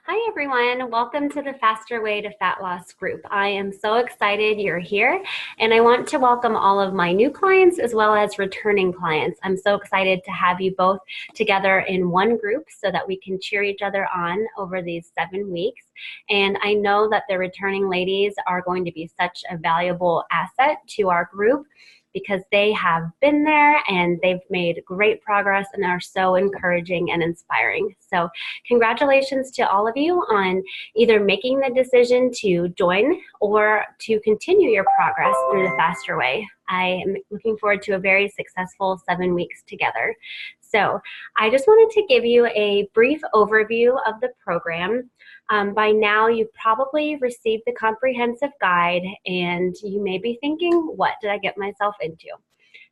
Hi everyone, welcome to the Faster Way to Fat Loss group. I am so excited you're here, and I want to welcome all of my new clients as well as returning clients. I'm so excited to have you both together in one group so that we can cheer each other on over these 7 weeks. And I know that the returning ladies are going to be such a valuable asset to our group because they have been there and they've made great progress and are so encouraging and inspiring. So congratulations to all of you on either making the decision to join or to continue your progress through the faster way. I am looking forward to a very successful 7 weeks together. So I just wanted to give you a brief overview of the program. By now, you've probably received the comprehensive guide, and you may be thinking, what did I get myself into?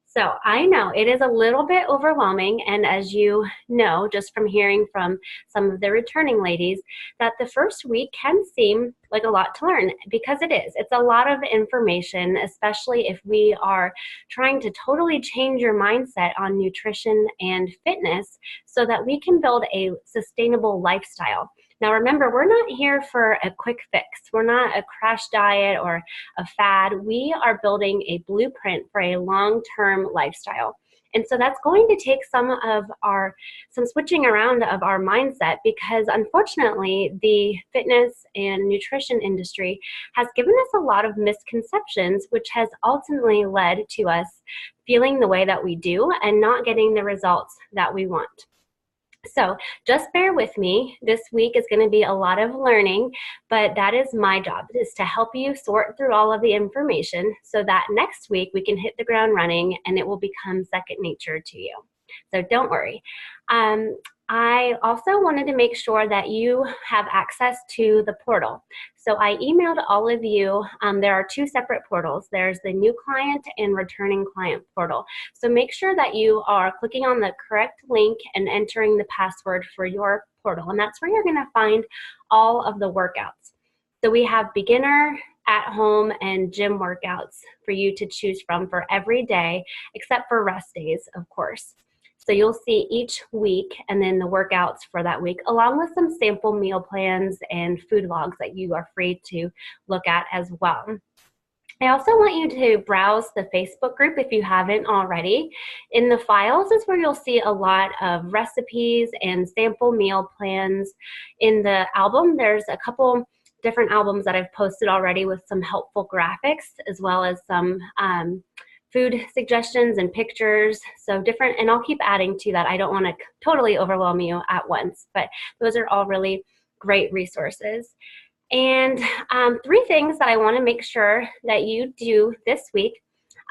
So I know it is a little bit overwhelming, and as you know, just from hearing from some of the returning ladies, that the first week can seem like a lot to learn, because it is. It's a lot of information, especially if we are trying to totally change your mindset on nutrition and fitness so that we can build a sustainable lifestyle. Now remember, we're not here for a quick fix. We're not a crash diet or a fad. We are building a blueprint for a long-term lifestyle. And so that's going to take some switching around of our mindset, because unfortunately the fitness and nutrition industry has given us a lot of misconceptions, which has ultimately led to us feeling the way that we do and not getting the results that we want. So just bear with me. This week is going to be a lot of learning, but that is my job, is to help you sort through all of the information so that next week we can hit the ground running and it will become second nature to you. So don't worry. I also wanted to make sure that you have access to the portal. So I emailed all of you. There are 2 separate portals. There's the new client and returning client portal. So make sure that you are clicking on the correct link and entering the password for your portal. And that's where you're going to find all of the workouts. So we have beginner, at home, and gym workouts for you to choose from for every day, except for rest days, of course. So you'll see each week and then the workouts for that week, along with some sample meal plans and food logs that you are free to look at as well. I also want you to browse the Facebook group if you haven't already. In the files is where you'll see a lot of recipes and sample meal plans. In the album, there's a couple different albums that I've posted already with some helpful graphics, as well as some food suggestions and pictures. So different, and I'll keep adding to that. I don't want to totally overwhelm you at once, but those are all really great resources. And 3 things that I want to make sure that you do this week.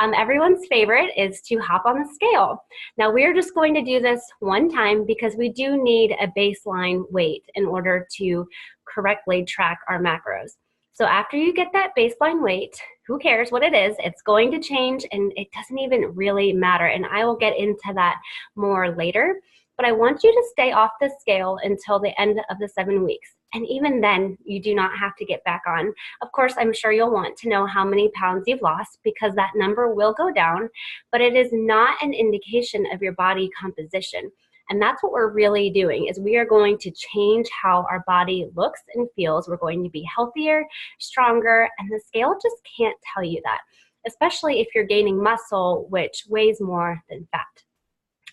Everyone's favorite is to hop on the scale. Now we're just going to do this one time because we do need a baseline weight in order to correctly track our macros. So after you get that baseline weight, who cares what it is, it's going to change and it doesn't even really matter. And I will get into that more later. But I want you to stay off the scale until the end of the 7 weeks. And even then, you do not have to get back on. Of course, I'm sure you'll want to know how many pounds you've lost, because that number will go down, but it is not an indication of your body composition. And that's what we're really doing, is we are going to change how our body looks and feels. We're going to be healthier, stronger, and the scale just can't tell you that, especially if you're gaining muscle, which weighs more than fat.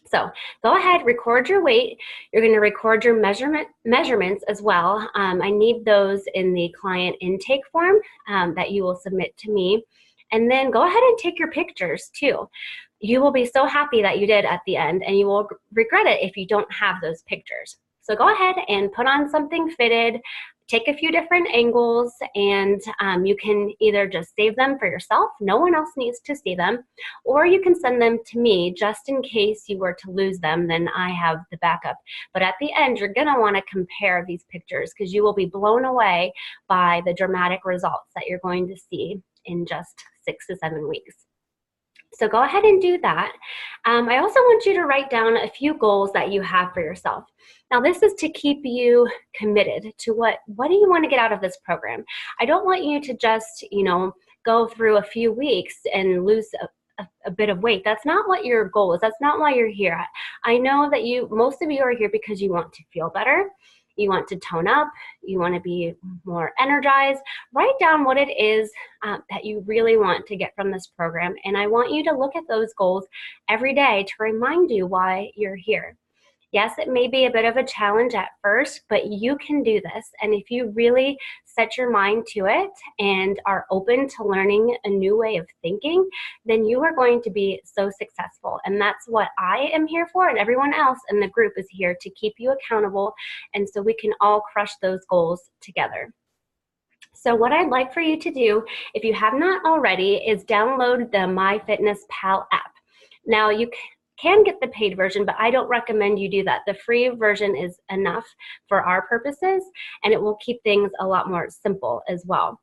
So go ahead, record your weight. You're going to record your measurements as well. I need those in the client intake form that you will submit to me. And then go ahead and take your pictures too. You will be so happy that you did at the end, and you will regret it if you don't have those pictures. So go ahead and put on something fitted, take a few different angles, and you can either just save them for yourself. No one else needs to see them, or you can send them to me just in case you were to lose them. Then I have the backup. But at the end, you're going to want to compare these pictures, because you will be blown away by the dramatic results that you're going to see in just 6 to 7 weeks. So go ahead and do that. I also want you to write down a few goals that you have for yourself. Now this is to keep you committed to what do you want to get out of this program. I don't want you to just, go through a few weeks and lose a bit of weight. That's not what your goal is. That's not why you're here. I know that most of you are here because you want to feel better. you want to tone up, you want to be more energized. Write down what it is that you really want to get from this program. And I want you to look at those goals every day to remind you why you're here. Yes, it may be a bit of a challenge at first, but you can do this. And if you really set your mind to it and are open to learning a new way of thinking, then you are going to be so successful. And that's what I am here for, and everyone else in the group is here to keep you accountable, and so we can all crush those goals together. So what I'd like for you to do, if you have not already, is download the MyFitnessPal app. Now, you can get the paid version, but I don't recommend you do that. The free version is enough for our purposes, and it will keep things a lot more simple as well.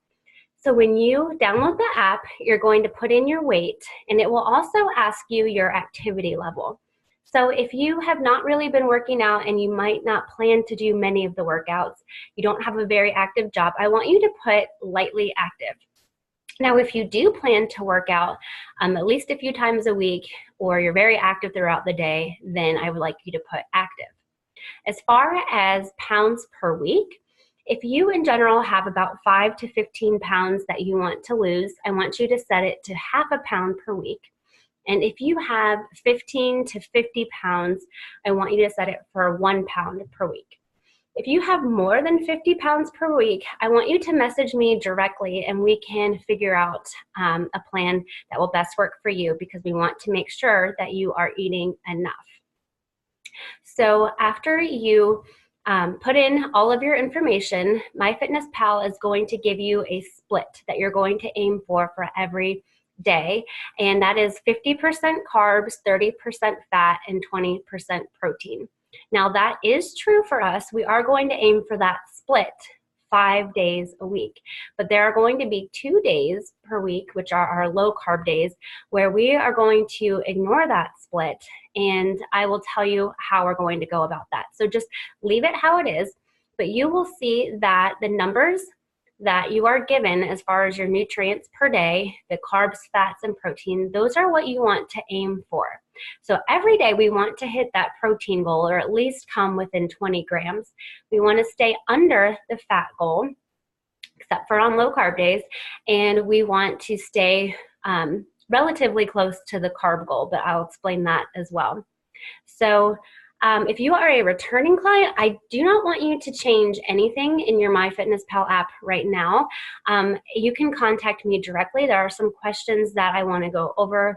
So when you download the app, you're going to put in your weight, and it will also ask you your activity level. So if you have not really been working out and you might not plan to do many of the workouts, you don't have a very active job, I want you to put lightly active. Now, if you do plan to work out at least a few times a week, or you're very active throughout the day, then I would like you to put active. As far as pounds per week, if you in general have about 5 to 15 pounds that you want to lose, I want you to set it to half a pound per week. And if you have 15 to 50 pounds, I want you to set it for 1 pound per week. If you have more than 50 pounds per week, I want you to message me directly, and we can figure out a plan that will best work for you, because we want to make sure that you are eating enough. So after you put in all of your information, MyFitnessPal is going to give you a split that you're going to aim for every day, and that is 50% carbs, 30% fat, and 20% protein. Now that is true for us. We are going to aim for that split 5 days a week, but there are going to be 2 days per week, which are our low carb days, where we are going to ignore that split, and I will tell you how we're going to go about that. So just leave it how it is, but you will see that the numbers that you are given as far as your nutrients per day, the carbs, fats, and protein, those are what you want to aim for. So every day we want to hit that protein goal, or at least come within 20 grams. We want to stay under the fat goal, except for on low carb days, and we want to stay relatively close to the carb goal, but I'll explain that as well. So if you are a returning client, I do not want you to change anything in your MyFitnessPal app right now. You can contact me directly. There are some questions that I want to go over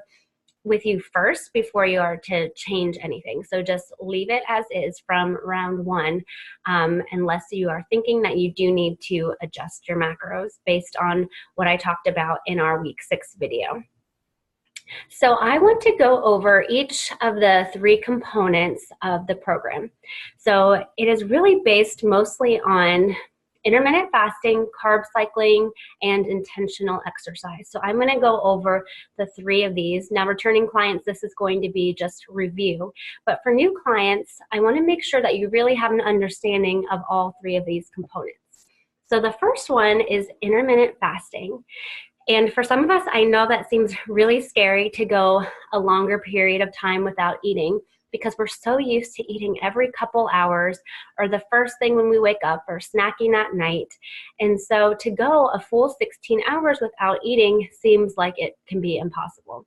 with you first before you are to change anything. So just leave it as is from round 1, unless you are thinking that you do need to adjust your macros based on what I talked about in our week 6 video. So I want to go over each of the 3 components of the program. So it is really based mostly on intermittent fasting, carb cycling, and intentional exercise. So I'm going to go over the 3 of these. Now, returning clients, this is going to be just review. But for new clients, I want to make sure that you really have an understanding of all 3 of these components. So the first one is intermittent fasting. And for some of us, I know that seems really scary to go a longer period of time without eating, because we're so used to eating every couple hours, or the first thing when we wake up, or snacking at night. And so to go a full 16 hours without eating seems like it can be impossible.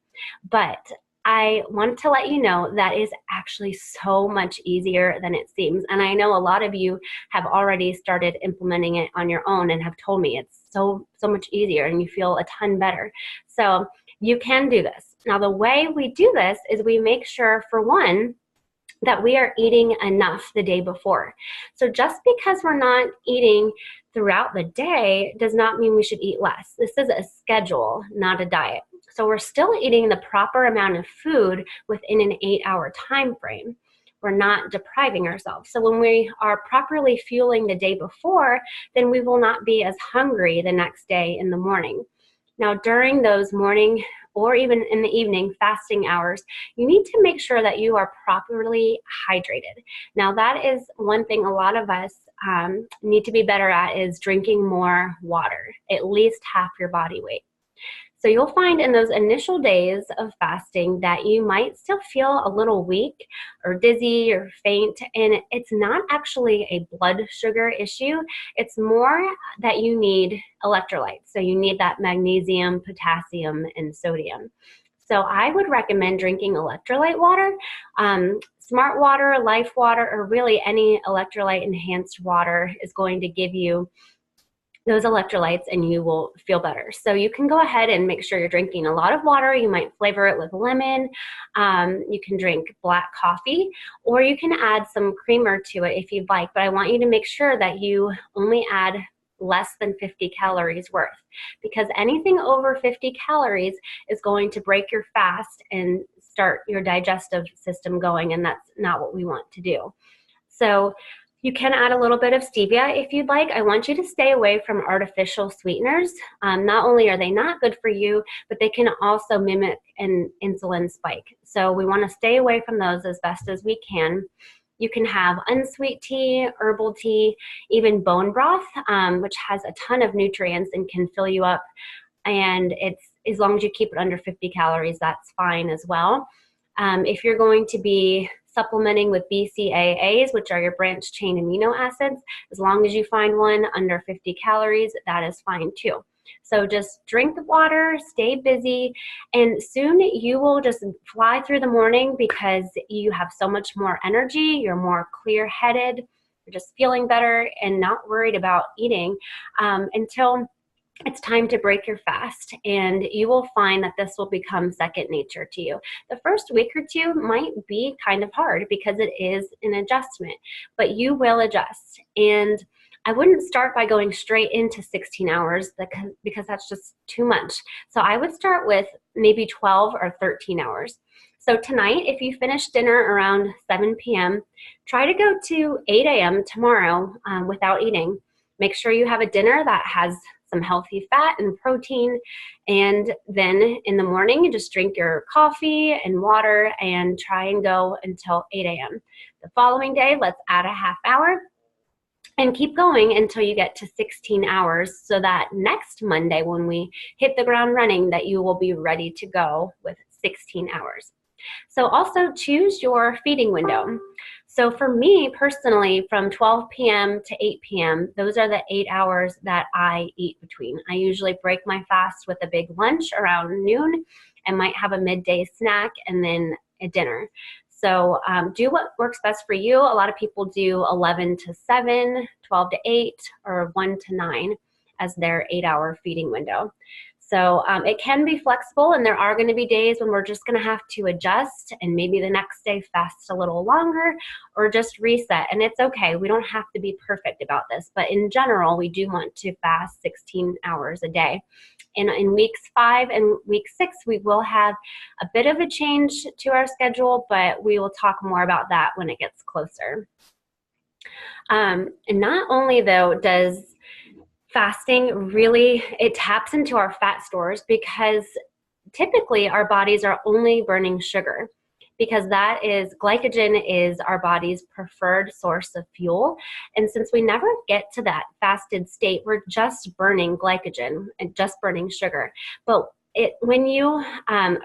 But I want to let you know that is actually so much easier than it seems. And I know a lot of you have already started implementing it on your own and have told me it's so much easier and you feel a ton better. So you can do this. Now, the way we do this is we make sure, for one, that we are eating enough the day before. So just because we're not eating throughout the day does not mean we should eat less. This is a schedule, not a diet. So we're still eating the proper amount of food within an 8-hour time frame. We're not depriving ourselves. So when we are properly fueling the day before, then we will not be as hungry the next day in the morning. Now, during those morning or even in the evening fasting hours, you need to make sure that you are properly hydrated. Now, that is one thing a lot of us need to be better at, is drinking more water, at least half your body weight. So you'll find in those initial days of fasting that you might still feel a little weak or dizzy or faint, and it's not actually a blood sugar issue. It's more that you need electrolytes. So you need that magnesium, potassium, and sodium. So I would recommend drinking electrolyte water. Smart water, life water, or really any electrolyte enhanced water is going to give you those electrolytes and you will feel better. So you can go ahead and make sure you're drinking a lot of water. You might flavor it with lemon. You can drink black coffee, or you can add some creamer to it if you'd like. But I want you to make sure that you only add less than 50 calories worth, because anything over 50 calories is going to break your fast and start your digestive system going, and that's not what we want to do. So you can add a little bit of stevia if you'd like. I want you to stay away from artificial sweeteners. Not only are they not good for you, but they can also mimic an insulin spike. So we want to stay away from those as best as we can. You can have unsweet tea, herbal tea, even bone broth, which has a ton of nutrients and can fill you up. And it's, as long as you keep it under 50 calories, that's fine as well. If you're going to be supplementing with BCAAs, which are your branched chain amino acids, as long as you find one under 50 calories, that is fine too. So just drink the water, stay busy, and soon you will just fly through the morning because you have so much more energy, you're more clear-headed, you're just feeling better and not worried about eating until it's time to break your fast, and you will find that this will become second nature to you. The first week or two might be kind of hard because it is an adjustment, but you will adjust. And I wouldn't start by going straight into 16 hours because that's just too much. So I would start with maybe 12 or 13 hours. So tonight, if you finish dinner around 7 p.m., try to go to 8 a.m. tomorrow without eating. Make sure you have a dinner that has some healthy fat and protein, and then in the morning, just drink your coffee and water and try and go until 8 a.m. The following day, let's add a half hour and keep going until you get to 16 hours so that next Monday when we hit the ground running that you will be ready to go with 16 hours. So also choose your feeding window. So for me personally, from 12 p.m. to 8 p.m., those are the 8 hours that I eat between. I usually break my fast with a big lunch around noon and might have a midday snack and then a dinner. So do what works best for you. A lot of people do 11 to 7, 12 to 8, or 1 to 9 as their 8-hour feeding window. So it can be flexible, and there are going to be days when we're just going to have to adjust and maybe the next day fast a little longer or just reset. And it's okay. We don't have to be perfect about this. But in general, we do want to fast 16 hours a day. And in weeks 5 and week 6, we will have a bit of a change to our schedule, but we will talk more about that when it gets closer. And not only, though, does fasting really, it taps into our fat stores, because typically our bodies are only burning sugar, because glycogen is our body's preferred source of fuel. And since we never get to that fasted state, we're just burning glycogen and just burning sugar. But when you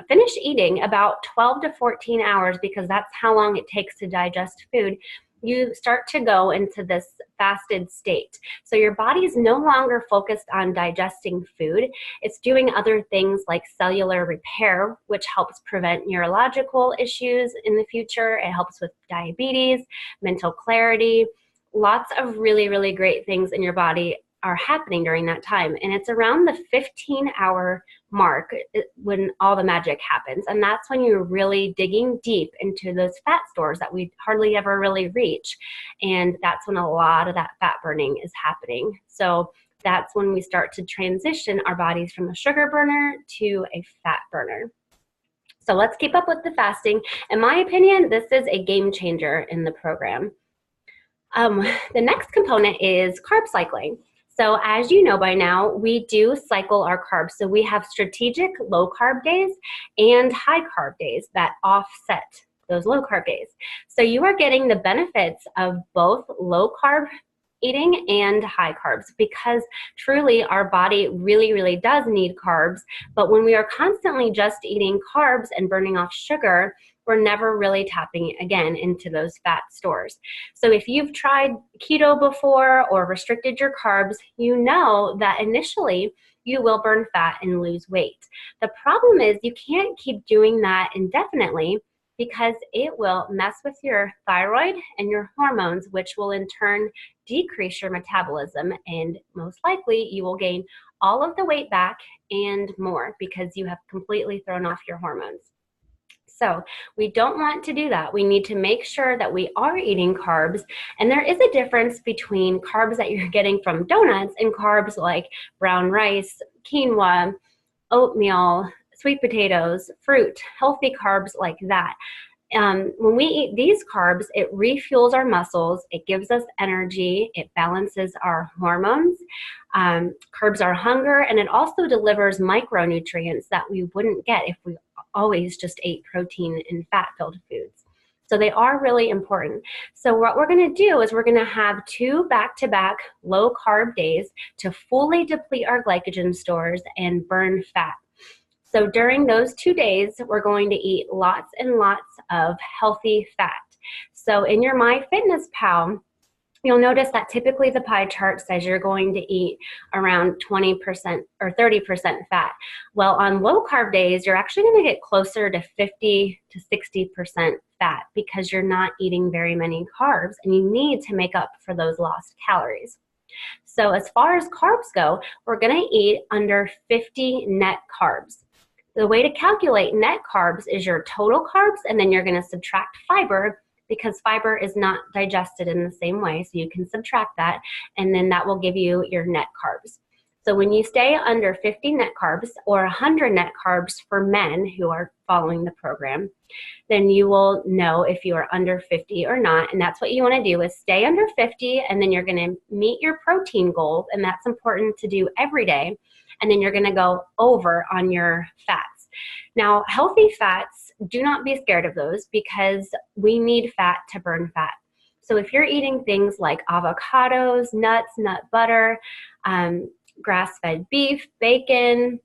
finish eating about 12 to 14 hours, because that's how long it takes to digest food, you start to go into this fasted state. So your body is no longer focused on digesting food. It's doing other things like cellular repair, which helps prevent neurological issues in the future. It helps with diabetes, mental clarity. Lots of really, really great things in your body are happening during that time. And it's around the 15-hour mark when all the magic happens. And that's when you're really digging deep into those fat stores that we hardly ever really reach. And that's when a lot of that fat burning is happening. So that's when we start to transition our bodies from a sugar burner to a fat burner. So let's keep up with the fasting. In my opinion, this is a game changer in the program. The next component is carb cycling. So as you know by now, we do cycle our carbs. So we have strategic low carb days and high carb days that offset those low carb days. So you are getting the benefits of both low carb eating and high carbs, because truly our body really, really does need carbs. But when we are constantly just eating carbs and burning off sugar, we're never really tapping again into those fat stores. So if you've tried keto before or restricted your carbs, you know that initially you will burn fat and lose weight. The problem is you can't keep doing that indefinitely, because it will mess with your thyroid and your hormones, which will in turn decrease your metabolism, and most likely you will gain all of the weight back and more because you have completely thrown off your hormones. So we don't want to do that. We need to make sure that we are eating carbs. And there is a difference between carbs that you're getting from donuts and carbs like brown rice, quinoa, oatmeal, sweet potatoes, fruit, healthy carbs like that. When we eat these carbs, it refuels our muscles, it gives us energy, it balances our hormones, curbs our hunger, and it also delivers micronutrients that we wouldn't get if we always just ate protein and fat-filled foods. So they are really important. So what we're going to do is we're going to have 2 back-to-back low-carb days to fully deplete our glycogen stores and burn fat. So during those 2 days, we're going to eat lots and lots of healthy fat. So in your MyFitnessPal, you'll notice that typically the pie chart says you're going to eat around 20% or 30% fat. Well, on low carb days, you're actually going to get closer to 50 to 60% fat because you're not eating very many carbs and you need to make up for those lost calories. So as far as carbs go, we're going to eat under 50 net carbs. The way to calculate net carbs is your total carbs, and then you're going to subtract fiber, because fiber is not digested in the same way, so you can subtract that, and then that will give you your net carbs. So when you stay under 50 net carbs or 100 net carbs for men who are following the program, then you will know if you are under 50 or not, and that's what you want to do is stay under 50, and then you're going to meet your protein goals, and that's important to do every day, and then you're going to go over on your fats. Now, healthy fats, do not be scared of those because we need fat to burn fat. So if you're eating things like avocados, nuts, nut butter, grass-fed beef, bacon,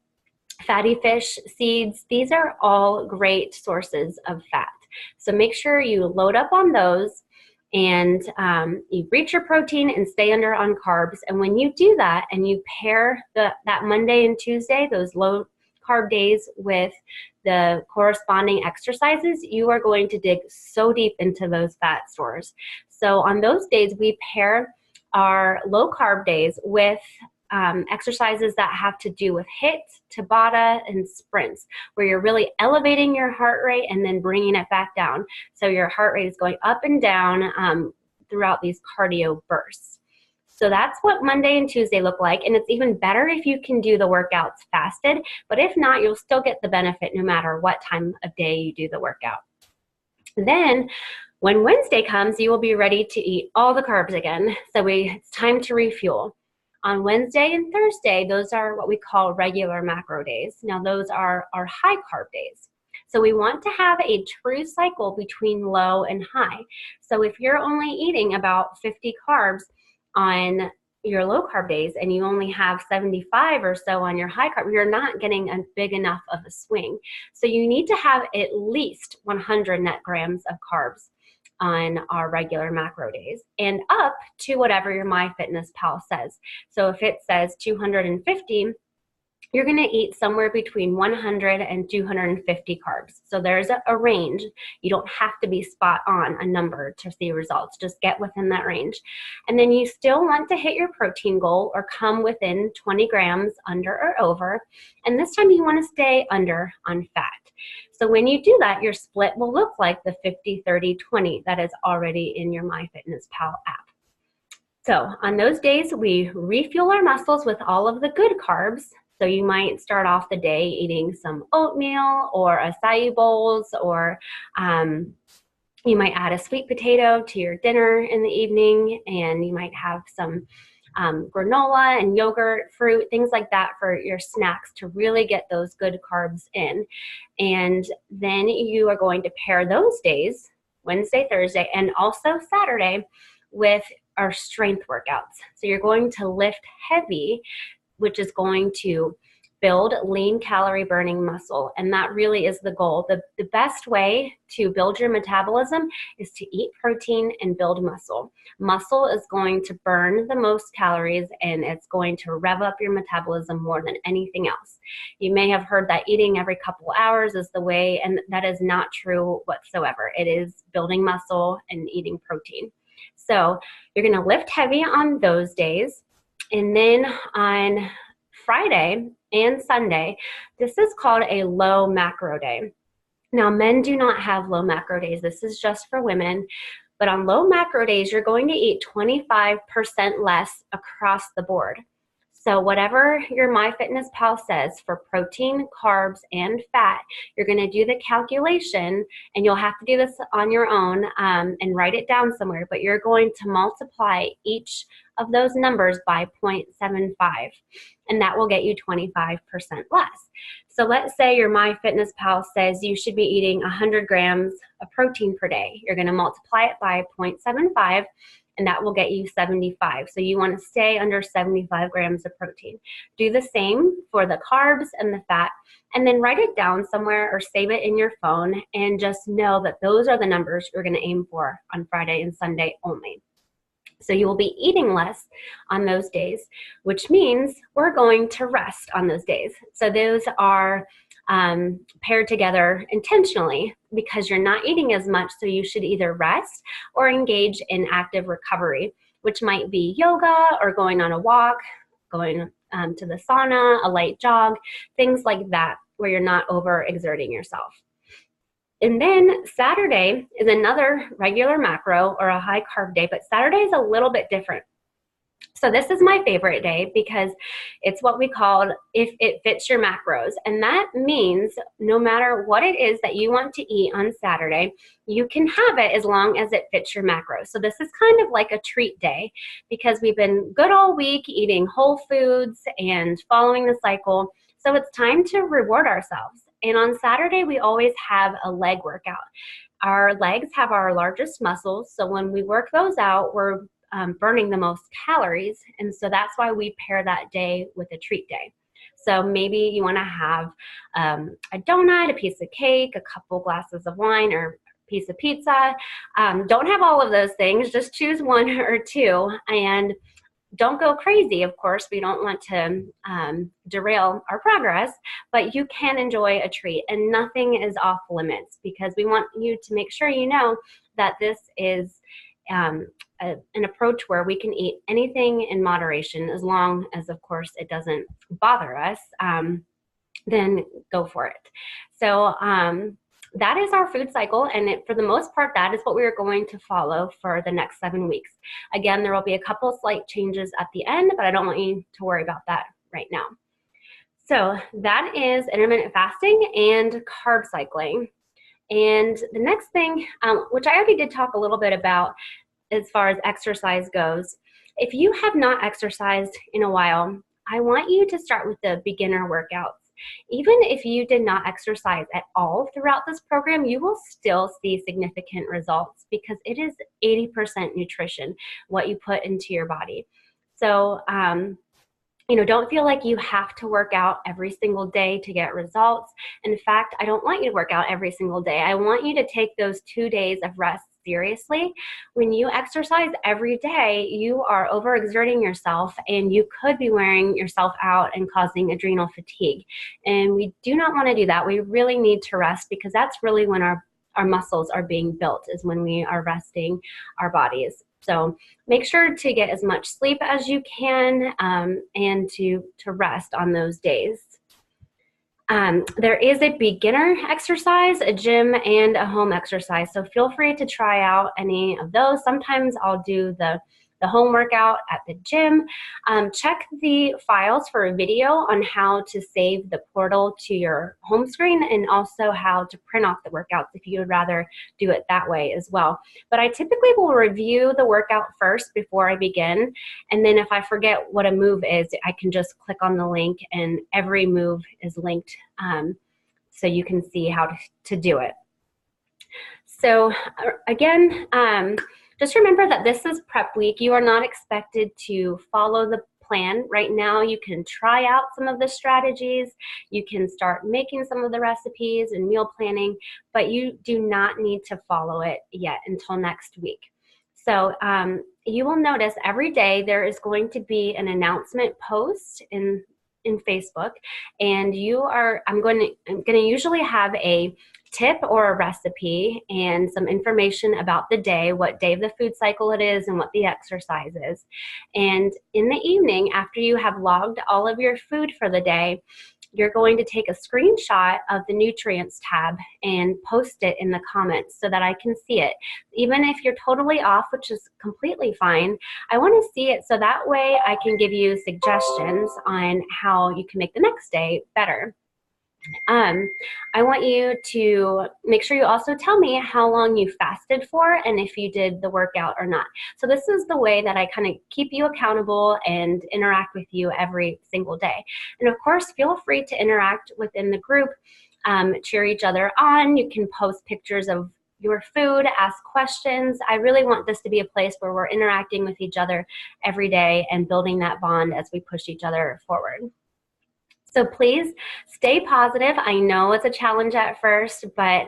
fatty fish, seeds, these are all great sources of fat. So make sure you load up on those and you reach your protein and stay under on carbs. And when you do that and you pair that Monday and Tuesday, those low carb days, with the corresponding exercises, you are going to dig so deep into those fat stores. So on those days, we pair our low carb days with exercises that have to do with HIIT, Tabata, and sprints, where you're really elevating your heart rate and then bringing it back down. So your heart rate is going up and down throughout these cardio bursts. So that's what Monday and Tuesday look like, and it's even better if you can do the workouts fasted, but if not, you'll still get the benefit no matter what time of day you do the workout. Then when Wednesday comes, you will be ready to eat all the carbs again, so it's time to refuel. On Wednesday and Thursday, those are what we call regular macro days. Now those are our high carb days. So we want to have a true cycle between low and high. So if you're only eating about 50 carbs on your low carb days and you only have 75 or so on your high carb, you're not getting a big enough of a swing. So you need to have at least 100 net grams of carbs on our regular macro days and up to whatever your MyFitnessPal says. So if it says 250, you're going to eat somewhere between 100 and 250 carbs. So there's a range. You don't have to be spot on a number to see results. Just get within that range. And then you still want to hit your protein goal or come within 20 grams under or over. And this time you want to stay under on fat. So when you do that, your split will look like the 50-30-20 that is already in your MyFitnessPal app. So on those days, we refuel our muscles with all of the good carbs. So you might start off the day eating some oatmeal or acai bowls, or you might add a sweet potato to your dinner in the evening, and you might have some granola and yogurt, fruit, things like that for your snacks to really get those good carbs in. And then you are going to pair those days, Wednesday, Thursday, and also Saturday, with are strength workouts. So you're going to lift heavy, which is going to build lean calorie burning muscle. And that really is the goal. The best way to build your metabolism is to eat protein and build muscle. Muscle is going to burn the most calories, and it's going to rev up your metabolism more than anything else. You may have heard that eating every couple hours is the way, and that is not true whatsoever. It is building muscle and eating protein. So you're going to lift heavy on those days. And then on Friday and Sunday, this is called a low macro day. Now, men do not have low macro days. This is just for women. But on low macro days, you're going to eat 25% less across the board. So whatever your MyFitnessPal says for protein, carbs, and fat, you're going to do the calculation, and you'll have to do this on your own and write it down somewhere, but you're going to multiply each of those numbers by 0.75, and that will get you 25% less. So let's say your MyFitnessPal says you should be eating 100 grams of protein per day. You're going to multiply it by 0.75, and that will get you 75. So you want to stay under 75 grams of protein. Do the same for the carbs and the fat, and then write it down somewhere or save it in your phone, and just know that those are the numbers you're going to aim for on Friday and Sunday only. So you will be eating less on those days, which means we're going to rest on those days. So those are paired together intentionally because you're not eating as much, so you should either rest or engage in active recovery, which might be yoga or going on a walk, going to the sauna, a light jog, things like that, where you're not overexerting yourself. And then Saturday is another regular macro or a high carb day, but Saturday is a little bit different. So this is my favorite day because it's what we call if it fits your macros. And that means no matter what it is that you want to eat on Saturday, you can have it as long as it fits your macros. So this is kind of like a treat day because we've been good all week eating whole foods and following the cycle. So it's time to reward ourselves. And on Saturday, we always have a leg workout. Our legs have our largest muscles. So when we work those out, we're burning the most calories. And so that's why we pair that day with a treat day. So maybe you want to have a donut, a piece of cake, a couple glasses of wine, or a piece of pizza. Don't have all of those things. Just choose one or two. And don't go crazy, of course. We don't want to derail our progress, but you can enjoy a treat, and nothing is off limits because we want you to make sure you know that this is an approach where we can eat anything in moderation, as long as, of course, it doesn't bother us, then go for it. So that is our food cycle, and for the most part, that is what we are going to follow for the next 7 weeks. Again, there will be a couple slight changes at the end, but I don't want you to worry about that right now. So that is intermittent fasting and carb cycling. And the next thing, which I already did talk a little bit about as far as exercise goes, if you have not exercised in a while, I want you to start with the beginner workouts. Even if you did not exercise at all throughout this program, you will still see significant results because it is 80% nutrition, what you put into your body. So, don't feel like you have to work out every single day to get results. In fact, I don't want you to work out every single day. I want you to take those 2 days of rest seriously. When you exercise every day, you are overexerting yourself, and you could be wearing yourself out and causing adrenal fatigue. And we do not want to do that. We really need to rest because that's really when our muscles are being built, is when we are resting our bodies. So make sure to get as much sleep as you can and to rest on those days. There is a beginner exercise, a gym, and a home exercise. So feel free to try out any of those. Sometimes I'll do the home workout at the gym. Check the files for a video on how to save the portal to your home screen, and also how to print off the workouts if you would rather do it that way as well. But I typically will review the workout first before I begin. And then if I forget what a move is, I can just click on the link, and every move is linked so you can see how to do it. So again, Just remember that this is prep week. You are not expected to follow the plan right now. You can try out some of the strategies. You can start making some of the recipes and meal planning, but you do not need to follow it yet until next week. So you will notice every day there is going to be an announcement post in Facebook, and I'm going to usually have a tip or a recipe and some information about the day, what day of the food cycle it is and what the exercise is. And in the evening, after you have logged all of your food for the day, you're going to take a screenshot of the nutrients tab and post it in the comments so that I can see it. Even if you're totally off, which is completely fine, I want to see it so that way I can give you suggestions on how you can make the next day better. I want you to make sure you also tell me how long you fasted for and if you did the workout or not. So this is the way that I kind of keep you accountable and interact with you every single day. And of course, feel free to interact within the group, cheer each other on. You can post pictures of your food, ask questions. I really want this to be a place where we're interacting with each other every day and building that bond as we push each other forward. So please stay positive. I know it's a challenge at first, but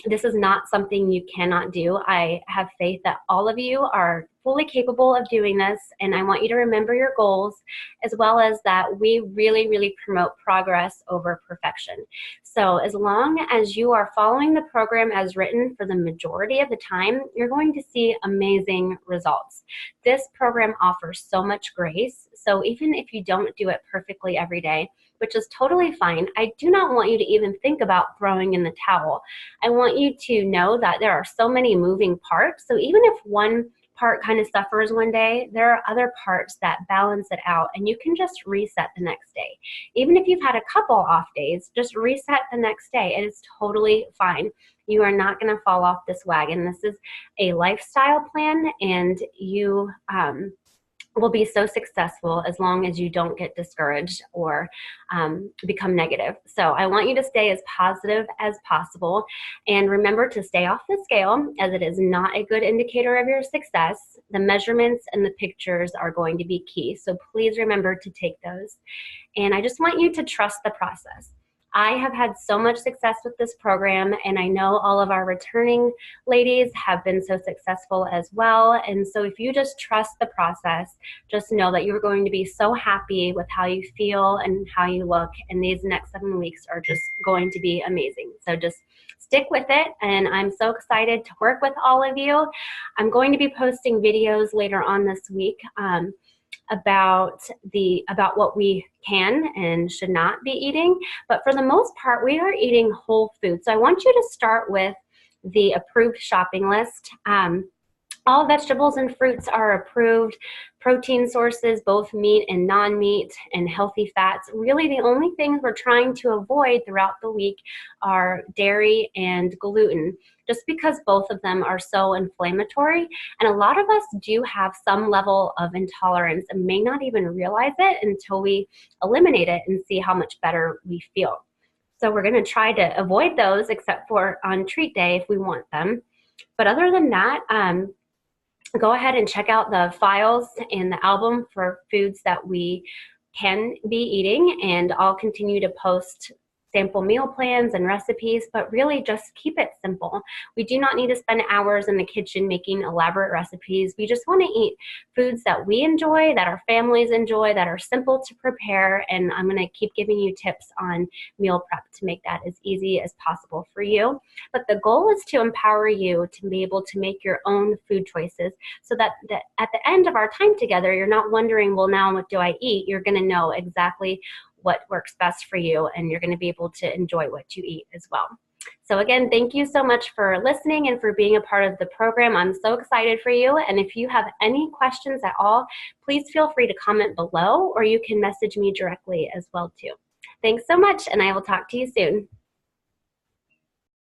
this is not something you cannot do. I have faith that all of you are fully capable of doing this, and I want you to remember your goals, as well as that we really, really promote progress over perfection. So as long as you are following the program as written for the majority of the time, you're going to see amazing results. This program offers so much grace, so even if you don't do it perfectly every day, which is totally fine, I do not want you to even think about throwing in the towel. I want you to know that there are so many moving parts, so even if one part kind of suffers one day, there are other parts that balance it out, and you can just reset the next day. Even if you've had a couple off days, just reset the next day. It is totally fine. You are not going to fall off this wagon. This is a lifestyle plan, and you will be so successful as long as you don't get discouraged or become negative. So I want you to stay as positive as possible, and remember to stay off the scale, as it is not a good indicator of your success. The measurements and the pictures are going to be key, so please remember to take those. And I just want you to trust the process. I have had so much success with this program, and I know all of our returning ladies have been so successful as well. And so if you just trust the process, just know that you're going to be so happy with how you feel and how you look, and these next 7 weeks are just going to be amazing. So just stick with it, and I'm so excited to work with all of you. I'm going to be posting videos later on this week about what we can and should not be eating, but for the most part we are eating whole food. So I want you to start with the approved shopping list. All vegetables and fruits are approved. Protein sources, both meat and non-meat, and healthy fats. Really the only things we're trying to avoid throughout the week are dairy and gluten, just because both of them are so inflammatory. And a lot of us do have some level of intolerance and may not even realize it until we eliminate it and see how much better we feel. So we're going to try to avoid those, except for on treat day if we want them. But other than that, go ahead and check out the files and the album for foods that we can be eating, and I'll continue to post sample meal plans and recipes, but really just keep it simple. We do not need to spend hours in the kitchen making elaborate recipes. We just want to eat foods that we enjoy, that our families enjoy, that are simple to prepare, and I'm going to keep giving you tips on meal prep to make that as easy as possible for you. But the goal is to empower you to be able to make your own food choices, so that at the end of our time together, you're not wondering, well, now what do I eat? You're going to know exactly what works best for you, and you're going to be able to enjoy what you eat as well. So again, thank you so much for listening and for being a part of the program. I'm so excited for you, and if you have any questions at all, please feel free to comment below, or you can message me directly as well too. Thanks so much, and I will talk to you soon.